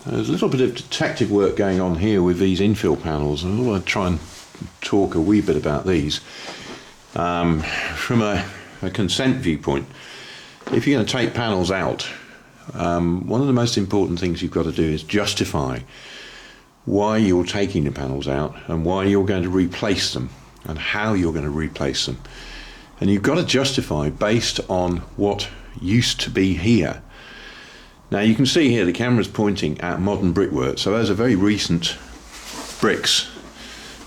There's a little bit of detective work going on here with these infill panels, and I want to try and talk a wee bit about these. From a consent viewpoint, if you're going to take panels out, one of the most important things you've got to do is justify why you're taking the panels out and why you're going to replace them and how you're going to replace them. And you've got to justify based on what used to be here. Now you can see here the camera's pointing at modern brickwork, so those are very recent bricks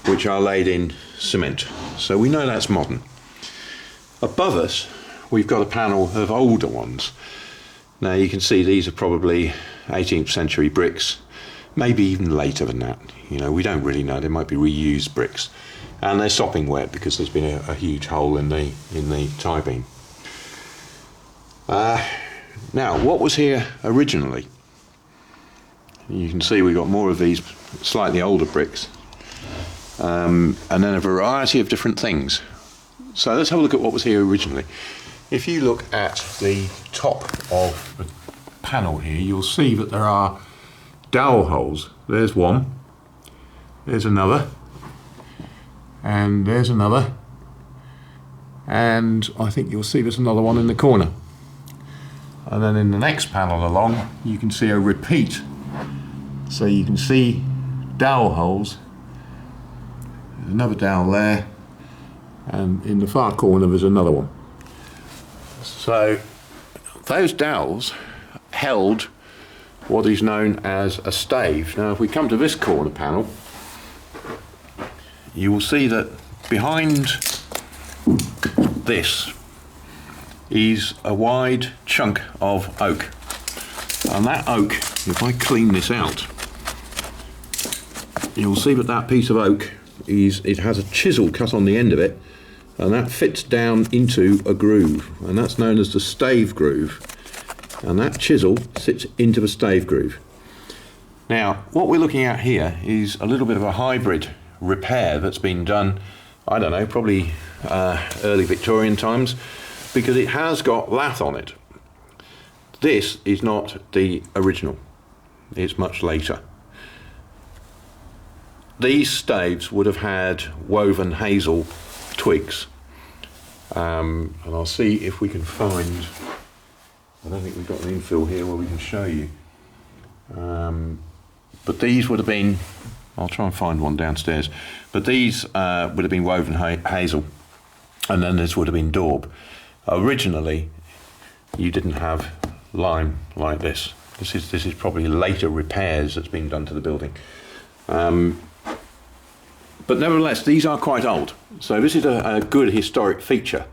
which are laid in cement, so we know that's modern. Above us we've got a panel of older ones. Now you can see these are probably 18th century bricks, maybe even later than that, you know, we don't really know, they might be reused bricks, and they're sopping wet because there's been a huge hole in the tie beam. Now, what was here originally? You can see we've got more of these slightly older bricks, and then a variety of different things. So let's have a look at what was here originally. If you look at the top of the panel here, you'll see that there are dowel holes. There's one, there's another, and there's another, and I think you'll see there's another one in the corner. And then in the next panel along, you can see a repeat. So you can see dowel holes. There's another dowel there, and in the far corner there's another one. So those dowels held what is known as a stave. Now if we come to this corner panel, you will see that behind this is a wide chunk of oak, and that oak, if I clean this out, you'll see that that piece of oak it has a chisel cut on the end of it, and that fits down into a groove, and that's known as the stave groove, and that chisel sits into the stave groove. Now what we're looking at here is a little bit of a hybrid repair that's been done, I don't know, probably early Victorian times, because it has got lath on it. This is not the original, it's much later. These staves would have had woven hazel twigs, and I'll see if we can find, I don't think we've got an infill here where we can show you, but these would have been, I'll try and find one downstairs, but these would have been woven hazel, and then this would have been daub. Originally, you didn't have lime like this. This is probably later repairs that's been done to the building. But nevertheless, these are quite old. So this is a good historic feature,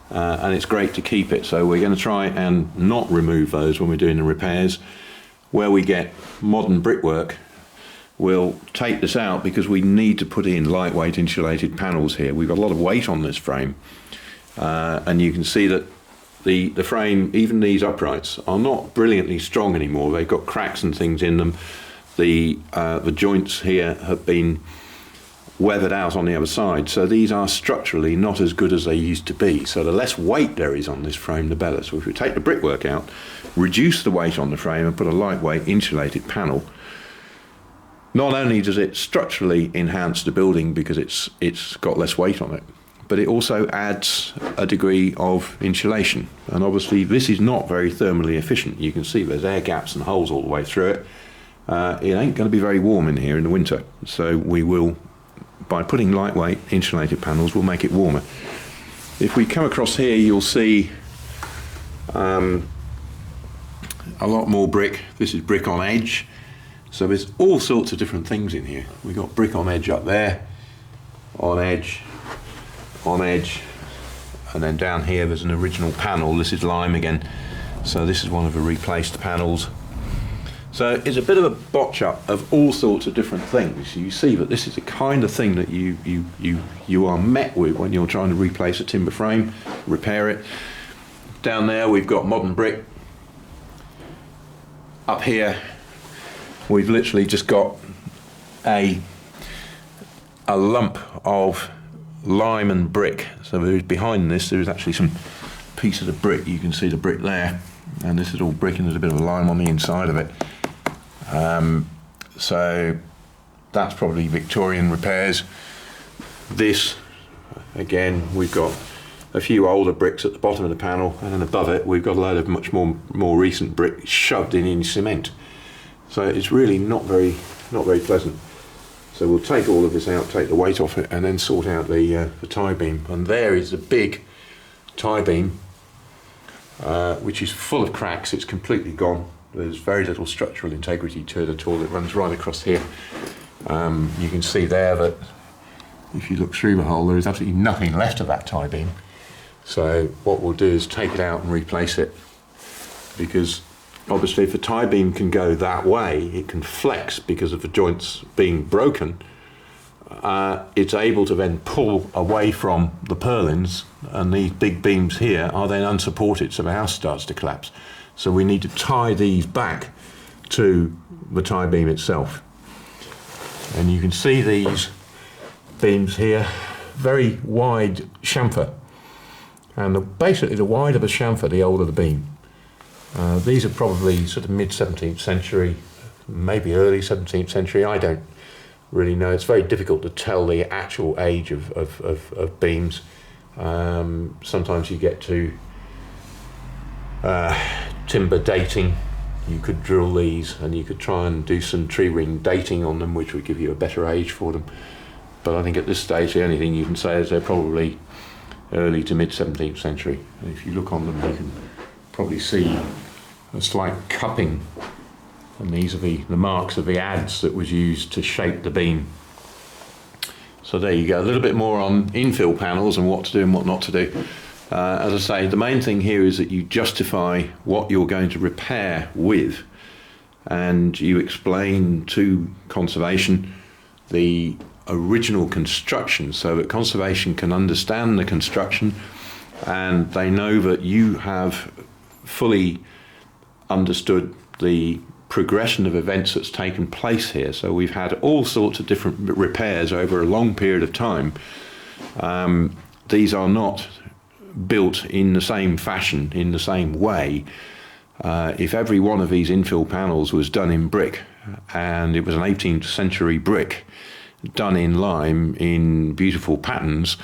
and it's great to keep it. So we're going to try and not remove those when we're doing the repairs. Where we get modern brickwork, we'll take this out because we need to put in lightweight insulated panels here. We've got a lot of weight on this frame. And you can see that the frame, even these uprights, are not brilliantly strong anymore. They've got cracks and things in them. The joints here have been weathered out on the other side, so these are structurally not as good as they used to be. So the less weight there is on this frame, the better. So if we take the brickwork out, reduce the weight on the frame and put a lightweight insulated panel, not only does it structurally enhance the building because it's got less weight on it, but it also adds a degree of insulation. And obviously this is not very thermally efficient. You can see there's air gaps and holes all the way through it. It ain't going to be very warm in here in the winter. So we will, by putting lightweight insulated panels, we'll make it warmer. If we come across here, you'll see a lot more brick. This is brick on edge. So there's all sorts of different things in here. We've got brick on edge up there, on edge, and then down here there's an original panel. This is lime again, so this is one of the replaced panels. So it's a bit of a botch up of all sorts of different things. You see that this is the kind of thing that you are met with when you're trying to replace a timber frame, repair it. Down there we've got modern brick. Up here we've literally just got a lump of lime and brick. So there's, behind this there is actually some pieces of brick. You can see the brick there, and this is all brick and there's a bit of lime on the inside of it. So that's probably Victorian repairs. This, again, we've got a few older bricks at the bottom of the panel, and then above it we've got a load of much more recent brick shoved in cement. So it's really not very pleasant. So we'll take all of this out, take the weight off it, and then sort out the tie beam. And there is the big tie beam, which is full of cracks. It's completely gone. There's very little structural integrity to it at all. It runs right across here. You can see there that if you look through the hole, there is absolutely nothing left of that tie beam. So what we'll do is take it out and replace it, because obviously if a tie beam can go that way, it can flex because of the joints being broken. It's able to then pull away from the purlins, and these big beams here are then unsupported, so the house starts to collapse. So we need to tie these back to the tie beam itself. And you can see these beams here, very wide chamfer. And basically the wider the chamfer, the older the beam. These are probably sort of mid-17th century, maybe early 17th century, I don't really know. It's very difficult to tell the actual age of beams. Sometimes you get to timber dating. You could drill these and you could try and do some tree ring dating on them, which would give you a better age for them. But I think at this stage the only thing you can say is they're probably early to mid 17th century. And if you look on them, you can probably see a slight cupping, and these are the marks of the adze that was used to shape the beam. So there you go, a little bit more on infill panels and what to do and what not to do. As I say, the main thing here is that you justify what you're going to repair with, and you explain to conservation the original construction so that conservation can understand the construction, and they know that you have fully understood the progression of events that's taken place here. So we've had all sorts of different repairs over a long period of time. These are not built in the same fashion, in the same way. If every one of these infill panels was done in brick, and it was an 18th century brick done in lime in beautiful patterns,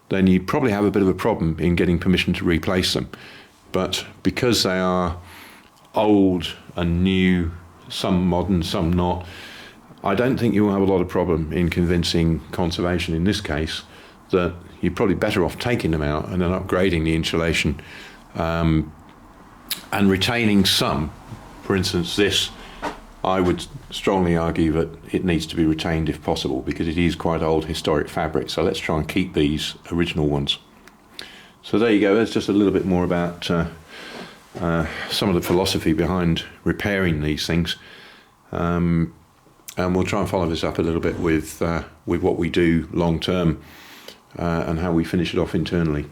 then you'd probably have a bit of a problem in getting permission to replace them. But because they are old and new, some modern, some not, I don't think you'll have a lot of problem in convincing conservation in this case that you're probably better off taking them out and then upgrading the insulation, and retaining some. For instance, this, I would strongly argue that it needs to be retained if possible, because it is quite old historic fabric. So let's try and keep these original ones. So there you go, there's just a little bit more about some of the philosophy behind repairing these things. And we'll try and follow this up a little bit with what we do long term, and how we finish it off internally.